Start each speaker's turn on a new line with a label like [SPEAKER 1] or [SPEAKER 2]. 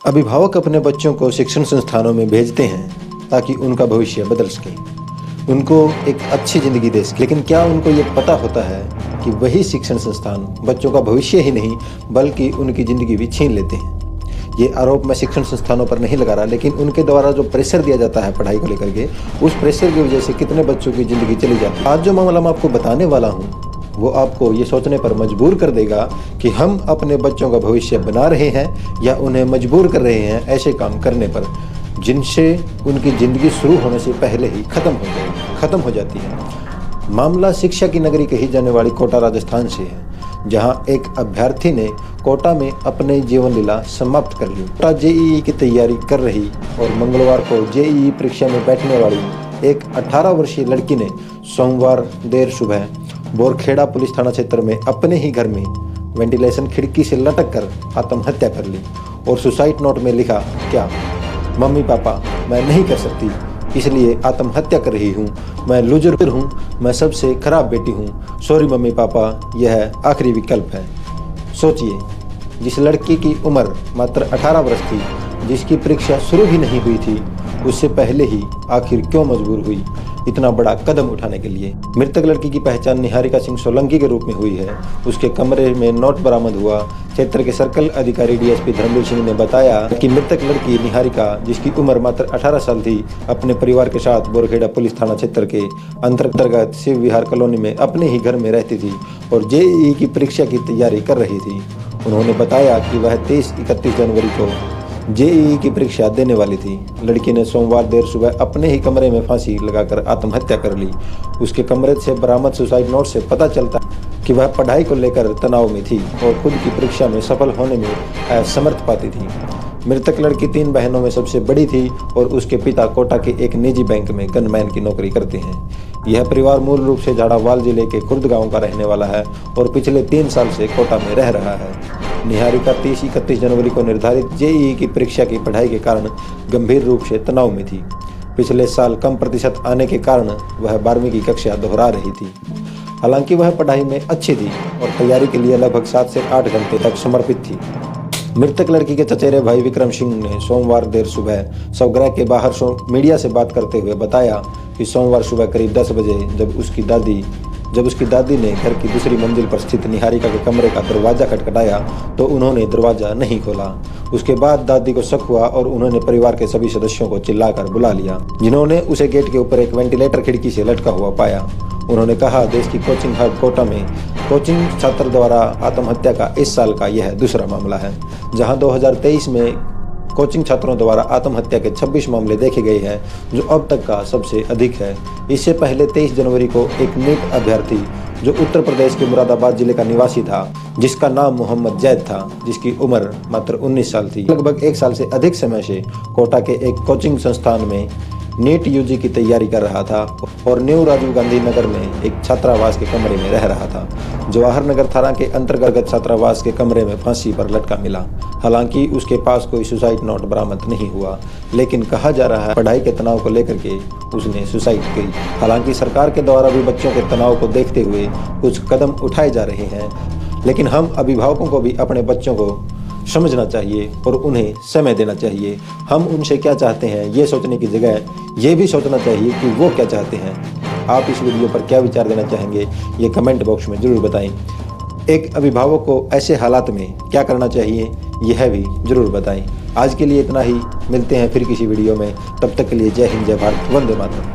[SPEAKER 1] अभिभावक अपने बच्चों को शिक्षण संस्थानों में भेजते हैं ताकि उनका भविष्य बदल सके, उनको एक अच्छी ज़िंदगी दे सके। लेकिन क्या उनको ये पता होता है कि वही शिक्षण संस्थान बच्चों का भविष्य ही नहीं बल्कि उनकी ज़िंदगी भी छीन लेते हैं। ये आरोप मैं शिक्षण संस्थानों पर नहीं लगा रहा, लेकिन उनके द्वारा जो प्रेशर दिया जाता है पढ़ाई को लेकर के, उस प्रेशर की वजह से कितने बच्चों की ज़िंदगी चली जाती है। आज जो मामला मैं आपको बताने वाला हूँ वो आपको ये सोचने पर मजबूर कर देगा कि हम अपने बच्चों का भविष्य बना रहे हैं या उन्हें मजबूर कर रहे हैं ऐसे काम करने पर जिनसे उनकी ज़िंदगी शुरू होने से पहले ही ख़त्म हो जाती है। मामला शिक्षा की नगरी कही जाने वाली कोटा राजस्थान से है, जहां एक अभ्यर्थी ने कोटा में अपने जीवन लीला समाप्त कर ली। कोटा जेईई की तैयारी कर रही और मंगलवार को जेईई परीक्षा में बैठने वाली एक 18 वर्षीय लड़की ने सोमवार देर सुबह बोरखेड़ा पुलिस थाना क्षेत्र में अपने ही घर में वेंटिलेशन खिड़की से लटक कर आत्महत्या कर ली और सुसाइड नोट में लिखा, क्या मम्मी पापा मैं नहीं कर सकती इसलिए आत्महत्या कर रही हूँ, मैं लूजर हूँ, मैं सबसे खराब बेटी हूँ, सॉरी मम्मी पापा, यह आखिरी विकल्प है। सोचिए, जिस लड़की की उम्र मात्र 18 वर्ष थी, जिसकी परीक्षा शुरू भी नहीं हुई थी, उससे पहले ही आखिर क्यों मजबूर हुई इतना बड़ा कदम उठाने के लिए। मृतक लड़की की पहचान निहारिका सिंह सोलंकी के रूप में हुई है। उसके कमरे में नोट बरामद हुआ। क्षेत्र के सर्कल अधिकारी डीएसपी धर्मवीर सिंह ने बताया कि मृतक लड़की निहारिका, जिसकी उम्र मात्र 18 साल थी, अपने परिवार के साथ बोरखेड़ा पुलिस थाना क्षेत्र के अंतर्गत शिव विहार कॉलोनी में अपने ही घर में रहती थी और जेईई की परीक्षा की तैयारी कर रही थी। उन्होंने बताया कि वह 23-31 जनवरी को जेईई की परीक्षा देने वाली थी। लड़की ने सोमवार देर सुबह अपने ही कमरे में फांसी लगाकर आत्महत्या कर ली। उसके कमरे से बरामद सुसाइड नोट से पता चलता कि वह पढ़ाई को लेकर तनाव में थी और खुद की परीक्षा में सफल होने में असमर्थ पाती थी। मृतक लड़की 3 बहनों में सबसे बड़ी थी और उसके पिता कोटा के एक निजी बैंक में गनमैन की नौकरी करते हैं। यह परिवार मूल रूप से झालावाड़ जिले के खुर्द गांव का रहने वाला है और पिछले 3 साल से कोटा में रह रहा है। निहारिका 30-31 जनवरी को निर्धारित जेईई की परीक्षा की पढ़ाई के कारण गंभीर रूप से तनाव में थी। पिछले साल कम प्रतिशत आने के कारण वह 12वीं की कक्षा दोहरा रही थी। हालांकि वह पढ़ाई में अच्छी थी और तैयारी के लिए लगभग 7 से 8 घंटे तक समर्पित थी। मृतक लड़की के चचेरे भाई विक्रम सिंह ने सोमवार देर सुबह स्वगृह के बाहर मीडिया से बात करते हुए बताया कि सोमवार सुबह करीब 10 बजे जब उसकी दादी ने घर की दूसरी मंजिल पर स्थित निहारिका के कमरे का दरवाजा खटखटाया तो उन्होंने दरवाजा नहीं खोला। उसके बाद दादी को शक हुआ और उन्होंने परिवार के सभी सदस्यों को चिल्लाकर बुला लिया, जिन्होंने उसे गेट के ऊपर एक वेंटिलेटर खिड़की से लटका हुआ पाया। उन्होंने कहा, देश की कोचिंग हब कोटा में कोचिंग छात्र द्वारा आत्महत्या का इस साल का यह दूसरा मामला है, जहां 2023 में कोचिंग छात्रों द्वारा आत्महत्या के 26 मामले देखे गए हैं, जो अब तक का सबसे अधिक है। इससे पहले 23 जनवरी को एक नीट अभ्यर्थी जो उत्तर प्रदेश के मुरादाबाद जिले का निवासी था, जिसका नाम मोहम्मद जैद था, जिसकी उम्र मात्र 19 साल थी, लगभग 1 साल से अधिक समय से कोटा के एक कोचिंग संस्थान में नीट यूजी की तैयारी कर रहा था और न्यू राजीव गांधी नगर में एक छात्रावास के कमरे में रह रहा था। जवाहर नगर थाना के अंतर्गत छात्रावास के कमरे में फांसी पर लटका मिला। हालांकि उसके पास कोई सुसाइड नोट बरामद नहीं हुआ, लेकिन कहा जा रहा है पढ़ाई के तनाव को लेकर के उसने सुसाइड की। हालांकि सरकार के द्वारा भी बच्चों के तनाव को देखते हुए कुछ कदम उठाए जा रहे हैं, लेकिन हम अभिभावकों को भी अपने बच्चों को समझना चाहिए और उन्हें समय देना चाहिए। हम उनसे क्या चाहते हैं ये सोचने की जगह ये भी सोचना चाहिए कि वो क्या चाहते हैं। आप इस वीडियो पर क्या विचार देना चाहेंगे ये कमेंट बॉक्स में ज़रूर बताएं। एक अभिभावक को ऐसे हालात में क्या करना चाहिए यह भी ज़रूर बताएं। आज के लिए इतना ही, मिलते हैं फिर किसी वीडियो में। तब तक के लिए जय हिंद, जय भारत, वंदे मातरम।